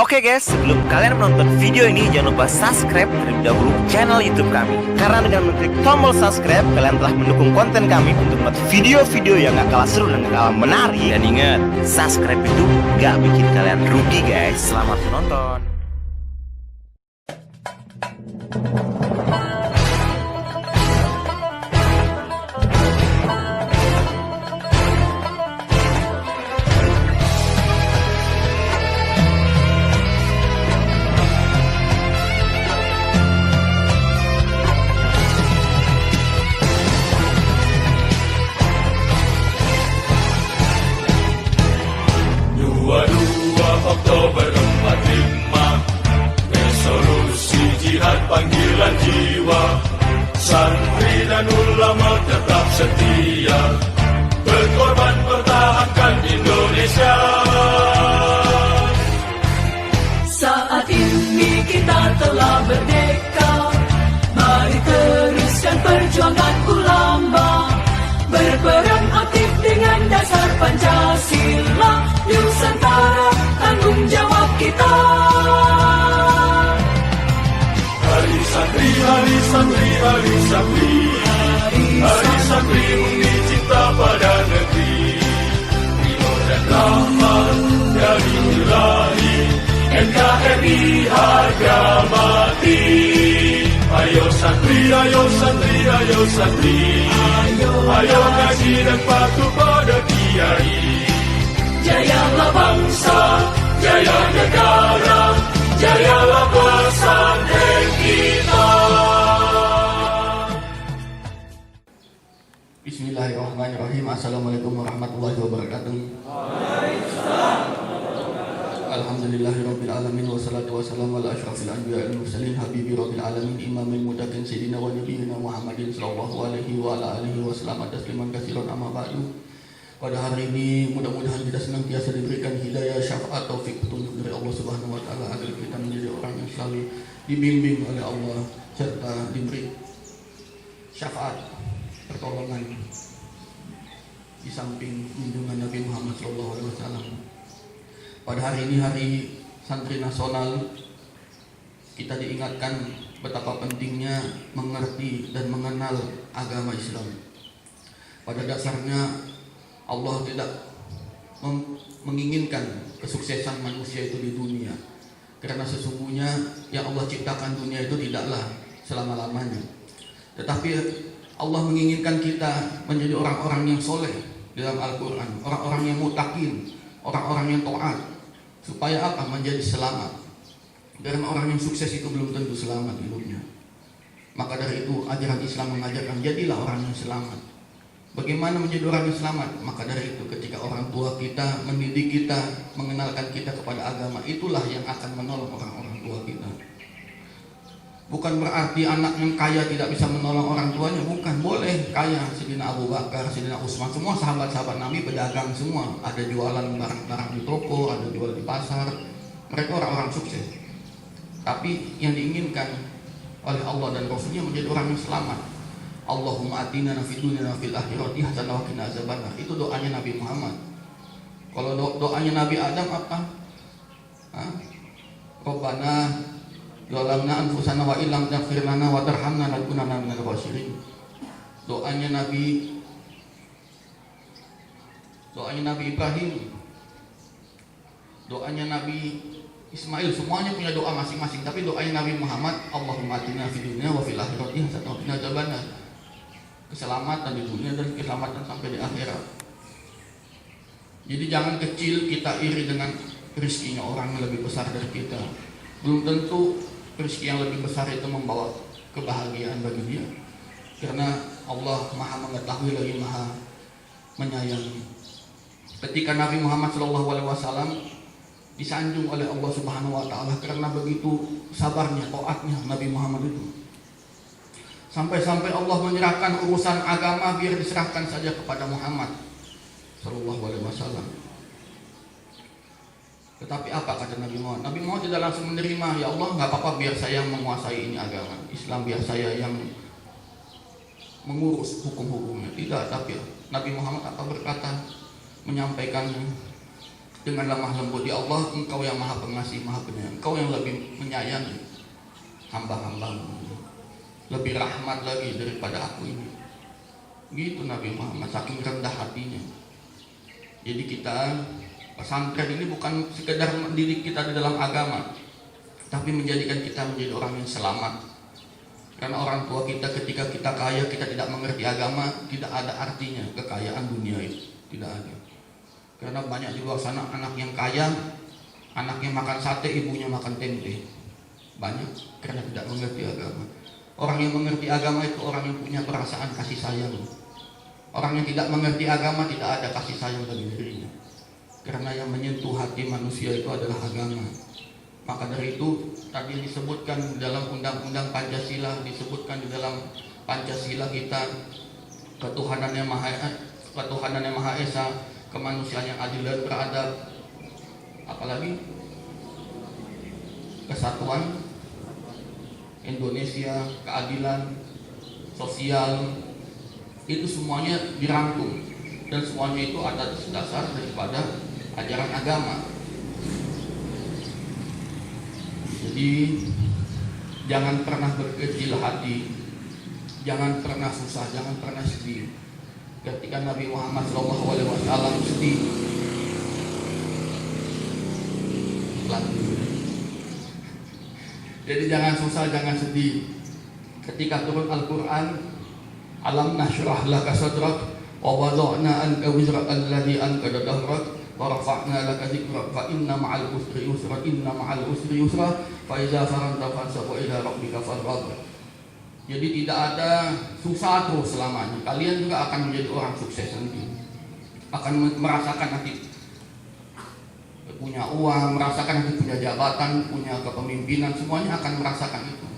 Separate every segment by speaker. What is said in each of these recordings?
Speaker 1: Oke guys, sebelum kalian menonton video ini, jangan lupa subscribe terlebih dahulu channel YouTube kami. Karena dengan mengklik tombol subscribe, kalian telah mendukung konten kami untuk membuat video-video yang gak kalah seru dan gak kalah menarik. Dan ingat, subscribe itu gak bikin kalian rugi guys. Selamat menonton.
Speaker 2: Oktober 45, resolusi jihad panggilan jiwa, santri dan ulama tetap setia, berkorban pertahankan Indonesia.
Speaker 3: Saat ini kita telah merdeka, mari teruskan perjuangan ulama, berperan aktif dengan dasar Pancasila, Nusantara tanggung jawab kita.
Speaker 2: Hari santri, hari santri, hari santri, hari santri undi cinta pada negeri, Timur dan Rahmat dari Ilahi, NKRI harga mati. Ayo santri, ayo santri, ayo santri, ayo ngaji dan patuh pada kiai. Jayalah bangsa, jaya negara, jayalah pesantren kita.
Speaker 4: Bismillahirrahmanirrahim. Assalamualaikum warahmatullahi wabarakatuh. Alhamdulillahirabbil alamin wassalatu wassalamu ala asyrafil anbiya'i wal mursalin habibi rabbil alamin imamil muttaqin sayyidina wa nabiyina Muhammadin sallallahu alaihi wa ala alihi wasallam tasliman katsiran amma ba'du. Pada hari ini mudah-mudahan kita senantiasa diberikan hidayah, syafaat, taufik, petunjuk dari Allah Subhanahu wa taala agar kita menjadi orang yang selalu dibimbing oleh Allah serta diberi syafaat, pertolongan di samping junjungan Nabi Muhammad sallallahu alaihi wasallam. Pada hari ini, hari santri nasional, kita diingatkan betapa pentingnya mengerti dan mengenal agama Islam. Pada dasarnya Allah tidak menginginkan kesuksesan manusia itu di dunia, karena sesungguhnya yang Allah ciptakan dunia itu tidaklah selama-lamanya. Tetapi Allah menginginkan kita menjadi orang-orang yang soleh dalam Al-Quran, orang-orang yang muttaqin, orang-orang yang taat. Supaya apa? Menjadi selamat. Karena orang yang sukses itu belum tentu selamat hidupnya. Maka dari itu ajaran Islam mengajarkan jadilah orang yang selamat. Bagaimana menjadi orang yang selamat? Maka dari itu ketika orang tua kita mendidik kita, mengenalkan kita kepada agama, itulah yang akan menolong orang-orang tua kita. Bukan berarti anak yang kaya tidak bisa menolong orang tuanya, bukan. Boleh kaya, Sayyidina Abu Bakar, Sayyidina Utsman, semua sahabat-sahabat Nabi pedagang semua, ada jualan barang-barang di toko, ada jual di pasar. Mereka orang-orang sukses. Tapi yang diinginkan oleh Allah dan Rasulnya menjadi orang yang selamat. Allahumma atina fid dunya wa fil akhirati hasanah wa qina azabannar. Itu doanya Nabi Muhammad. Kalau doanya Nabi Adam apa? Rabbana zalamna anfusana wa illam taghfir lana wa tarhamna lanakunanna minal khasirin. Doanya Nabi Ibrahim, doanya Nabi Ismail, semuanya punya doa masing-masing. Tapi doanya Nabi Muhammad, Allahumma atina fid dunya wa fil akhirati hasanah wa qina azabannar. Keselamatan di dunia dan keselamatan sampai di akhirat. Jadi jangan kecil kita iri dengan rezekinya orang yang lebih besar dari kita. Belum tentu rezeki yang lebih besar itu membawa kebahagiaan bagi dia. Karena Allah Maha mengetahui lagi Maha menyayangi. Ketika Nabi Muhammad SAW disanjung oleh Allah Subhanahu wa taala karena begitu sabarnya, taatnya Nabi Muhammad itu. Sampai-sampai Allah menyerahkan urusan agama biar diserahkan saja kepada Muhammad sallallahu alaihi wasallam. Tetapi apa kata Nabi Muhammad? Nabi Muhammad tidak langsung menerima, ya Allah nggak apa-apa biar saya yang menguasai ini agama Islam, biar saya yang mengurus hukum-hukumnya. Tidak, tapi Nabi Muhammad apa berkata, menyampaikan dengan lemah lembut. Ya Allah, Engkau yang maha pengasih, maha penyayang, Engkau yang lebih menyayangi hamba-hambamu, lebih rahmat lagi daripada aku ini. Gitu Nabi Muhammad, saking rendah hatinya. Jadi kita pesantren ini bukan sekedar mendidik kita di dalam agama, tapi menjadikan kita menjadi orang yang selamat. Karena orang tua kita ketika kita kaya, kita tidak mengerti agama, tidak ada artinya kekayaan dunia itu, tidak ada. Karena banyak di luar sana anak yang kaya, anaknya makan sate, ibunya makan tempe. Banyak karena tidak mengerti agama. Orang yang mengerti agama itu orang yang punya perasaan kasih sayang. Orang yang tidak mengerti agama tidak ada kasih sayang bagi dirinya. Karena yang menyentuh hati manusia itu adalah agama. Maka dari itu tadi disebutkan dalam Undang-Undang Pancasila, disebutkan di dalam Pancasila kita ketuhanan yang Maha Esa, kemanusiaan yang adil dan beradab, apalagi kesatuan Indonesia, keadilan sosial, itu semuanya dirangkum dan semuanya itu atas dasar daripada ajaran agama. Jadi jangan pernah berkecil hati, jangan pernah susah, jangan pernah sedih. Ketika Nabi Muhammad SAW sedih, jadi jangan susah, jangan sedih. Ketika turun Al-Quran, alam nashrah laka sadrak wa wada'na anka wizrak alladhi anqadha dhahrak wa rafa'na laka dzikrak fa inna ma'al usri yusra inna ma'al usri yusra fa idza faragta fansab wa ila rabbika farghab. Jadi tidak ada susah terus selamanya. Kalian juga akan menjadi orang sukses nanti. Akan merasakan nanti punya uang, merasakan nanti punya jabatan, punya kepemimpinan, semuanya akan merasakan itu.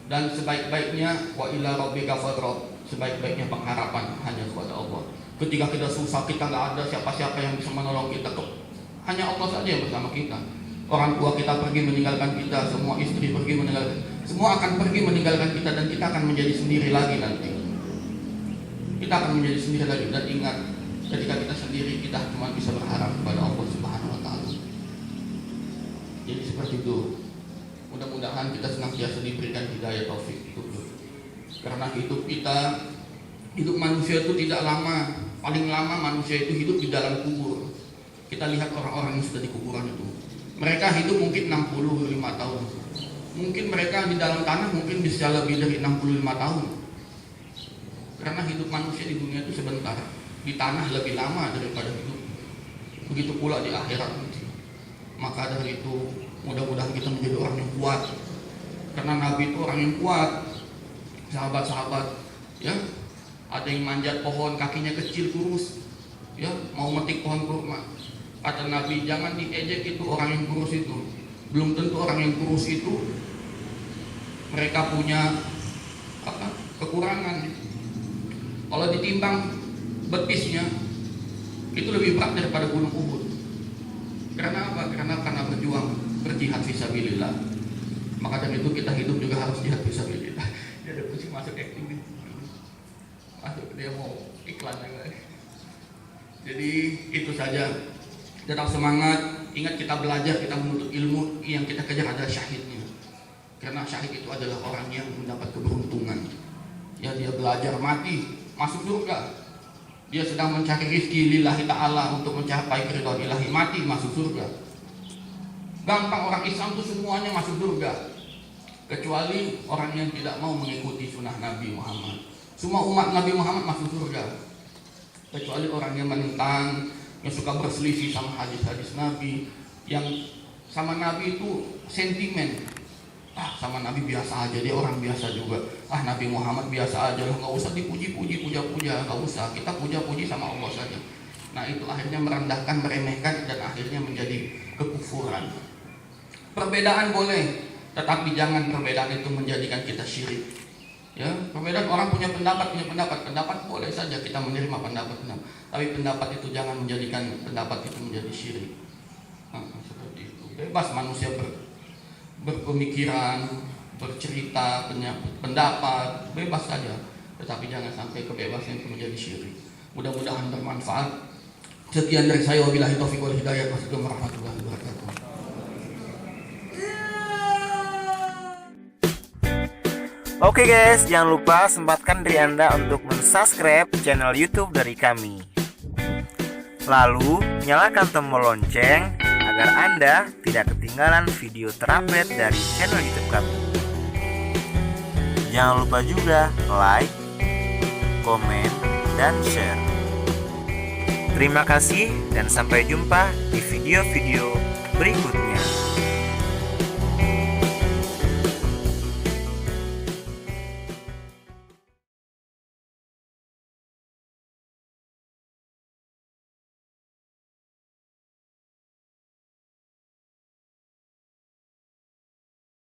Speaker 4: Dan sebaik-baiknya wa ila rabbika farghab, sebaik-baiknya pengharapan hanya kepada Allah. Ketika kita susah, kita nggak ada siapa-siapa yang bisa menolong kita, hanya Allah saja yang bersama kita. Orang tua kita pergi meninggalkan kita, semua istri pergi meninggalkan, semua akan pergi meninggalkan kita, dan kita akan menjadi sendiri lagi nanti. Kita akan menjadi sendiri lagi. Dan ingat, ketika kita sendiri, kita cuma bisa berharap kepada Allah Subhanahu Wa Taala. Jadi seperti itu. Mudah-mudahan kita senantiasa diberikan hidayah taufik itu. Karena hidup kita, hidup manusia itu tidak lama. Paling lama manusia itu hidup di dalam kubur. Kita lihat orang-orang yang sudah di kuburan itu, mereka hidup mungkin 65 tahun. Mungkin mereka di dalam tanah mungkin bisa lebih dari 65 tahun. Karena hidup manusia di dunia itu sebentar, di tanah lebih lama daripada hidup. Begitu pula di akhirat nanti. Maka dari itu mudah-mudahan kita menjadi orang yang kuat. Karena Nabi itu orang yang kuat. Sahabat-sahabat, ya, ada yang manjat pohon kakinya kecil kurus, ya, mau metik pohon kurma. Kata Nabi, jangan diejek itu orang yang kurus itu. Belum tentu orang yang kurus itu mereka punya kekurangan. Kalau ditimbang betisnya itu lebih berat daripada gunung Uhud. Karena apa? Karena berjuang, berjihad fisabilillah. Maka dari itu kita hidup juga harus jihad fisabilillah. Dia ada pusing masuk acting nih. Masuk dia mau iklan juga. Jadi itu saja. Tetap semangat. Ingat kita belajar, kita menuntut ilmu. Yang kita kejar adalah syahidnya. Karena syahid itu adalah orang yang mendapat keberuntungan. Ya, dia belajar mati, masuk surga. Dia sedang mencari rizki lillahi ta'ala untuk mencapai keridhaan ilahi, mati masuk surga. Gampang orang Islam itu semuanya masuk surga, kecuali orang yang tidak mau mengikuti sunnah Nabi Muhammad. Semua umat Nabi Muhammad masuk surga, kecuali orang yang menentang, yang suka berselisih sama hadis-hadis Nabi, yang sama Nabi itu sentimen. Sama Nabi biasa aja, dia orang biasa juga. Nabi Muhammad biasa aja lah, nggak usah dipuji-puji, puja-puja, nggak usah. Kita puja-puji sama Allah saja. Nah itu akhirnya merendahkan, meremehkan, dan akhirnya menjadi kekufuran. Perbedaan boleh, tetapi jangan perbedaan itu menjadikan kita syirik. Ya, perbedaan orang punya pendapat boleh saja kita menerima pendapat. Tapi pendapat itu jangan menjadikan pendapat itu menjadi syirik. Seperti itu. Bebas manusia berpemikiran, bercerita, pendapat, bebas saja. Tetapi jangan sampai kebebasan itu menjadi syirik. Mudah-mudahan bermanfaat. Sekian dari saya, wabillahi taufiq wal hidayah. Wassalamualaikum warahmatullahi wabarakatuh.
Speaker 1: Oke guys, jangan lupa sempatkan diri Anda untuk mensubscribe channel YouTube dari kami. Lalu, nyalakan tombol lonceng agar Anda tidak ketinggalan video terupdate dari channel YouTube kami. Jangan lupa juga like, komen, dan share. Terima kasih dan sampai jumpa di video-video berikutnya.